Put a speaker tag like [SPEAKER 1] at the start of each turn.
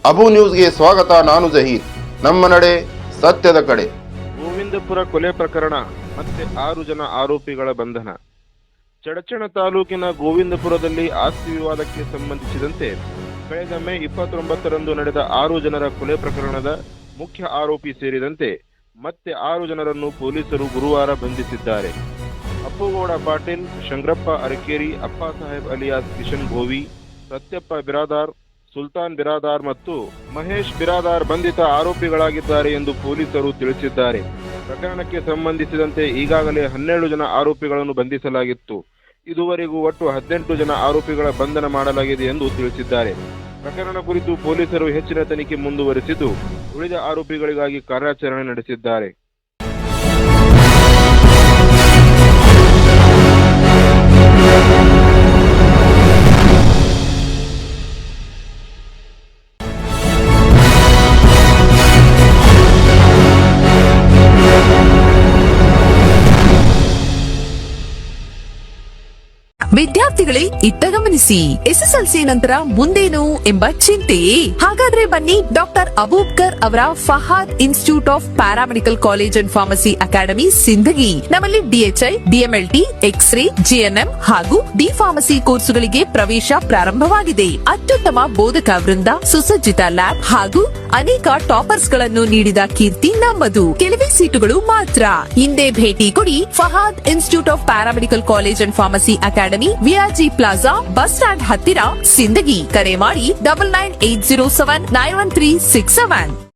[SPEAKER 1] ಅಬು ನ್ಯೂಸ್ಗೆ ಸ್ವಾಗತ. ನಾನು ಜಹೀರ್. ನಮ್ಮ ನಡೆ ಸತ್ಯದ ಕಡೆ.
[SPEAKER 2] ಗೋವಿಂದಪುರ ಕೊಲೆ ಪ್ರಕರಣ ಮತ್ತೆ 6 ಜನ ಆರೋಪಿಗಳ ಬಂಧನ. ಚಡಚಣ ತಾಲೂಕಿನ ಗೋವಿಂದಪುರದಲ್ಲಿ ಆಸ್ತಿ ವಿವಾದಕ್ಕೆ ಸಂಬಂಧಿಸಿದಂತೆ ಕಳೆದ ಮೇ 29ರಂದು ನಡೆದ 6 ಜನರ ಕೊಲೆ ಪ್ರಕರಣದ ಮುಖ್ಯ ಆರೋಪಿ ಸೇರಿದಂತೆ ಮತ್ತೆ 6 ಜನರನ್ನು ಪೊಲೀಸರು ಗುರುವಾರ ಬಂಧಿಸಿದ್ದಾರೆ. ಅಪ್ಪುಗೌಡ ಪಾಟೀಲ್, ಶಂಗ್ರಪ್ಪ ಅರಕೇರಿ, ಅಪ್ಪ ಸಾಹೇಬ್ ಅಲಿಯಾಸ್ ಕಿಶನ್ ಗೋವಿ, ಸತ್ಯಪ್ಪ ಬಿರಾದಾರ್, ಸುಲ್ತಾನ್ ಬಿರಾದಾರ್ ಮತ್ತು ಮಹೇಶ್ ಬಿರಾದಾರ್ ಬಂಧಿತ ಆರೋಪಿಗಳಾಗಿದ್ದಾರೆ ಎಂದು ಪೊಲೀಸರು ತಿಳಿಸಿದ್ದಾರೆ. ಪ್ರಕರಣಕ್ಕೆ ಸಂಬಂಧಿಸಿದಂತೆ ಈಗಾಗಲೇ 12 ಜನ ಆರೋಪಿಗಳನ್ನು ಬಂಧಿಸಲಾಗಿತ್ತು. ಇದುವರೆಗೂ ಒಟ್ಟು 18 ಜನ ಆರೋಪಿಗಳ ಬಂಧನ ಮಾಡಲಾಗಿದೆ ಎಂದು ತಿಳಿಸಿದ್ದಾರೆ. ಪ್ರಕರಣ ಕುರಿತು ಪೊಲೀಸರು ಹೆಚ್ಚಿನ ತನಿಖೆ ಮುಂದುವರೆಸಿದ್ದು ಉಳಿದ ಆರೋಪಿಗಳಿಗಾಗಿ ಕಾರ್ಯಾಚರಣೆ ನಡೆಸಿದ್ದಾರೆ.
[SPEAKER 3] ವಿದ್ಯಾರ್ಥಿಗಳೇ, ಇತ್ತ ಗಮನಿಸಿ. ಎಸ್ಎಸ್ಎಲ್ಸಿ ನಂತರ ಮುಂದೇನು ಎಂಬ ಚಿಂತೆಯೇ? ಹಾಗಾದ್ರೆ ಬನ್ನಿ ಡಾಕ್ಟರ್ ಅಬೂಬ್ಕರ್ ಅವರ Fahad institute of paramedical college and pharmacy academy Sindagi. ನಮ್ಮಲ್ಲಿ ಡಿಎಚ್ಐ, ಡಿಎಂಎಲ್ಟಿ, ಎಕ್ಸ್ರೇ, ಜಿಎನ್ಎಂ ಹಾಗೂ ಡಿ ಫಾರ್ಮಸಿ ಕೋರ್ಸುಗಳಿಗೆ ಪ್ರವೇಶ ಪ್ರಾರಂಭವಾಗಿದೆ. ಅತ್ಯುತ್ತಮ ಬೋಧಕ ವೃಂದ, ಸುಸಜ್ಜಿತ ಲ್ಯಾಬ್ ಹಾಗೂ ಅನೇಕ ಟಾಪರ್ಸ್ ಗಳನ್ನು ನೀಡಿದ ಕೀರ್ತಿ ನಮ್ಮದು. ಕೆಲವೇ ಸೀಟುಗಳು ಮಾತ್ರ. ಹಿಂದೆ ಭೇಟಿ ಕೊಡಿ Fahad institute of paramedical college and pharmacy academy, VRG plaza, bus stand ಹತ್ತಿರ, ಸಿಂದಗಿ. ಕರೆ ಮಾಡಿ 9980791367.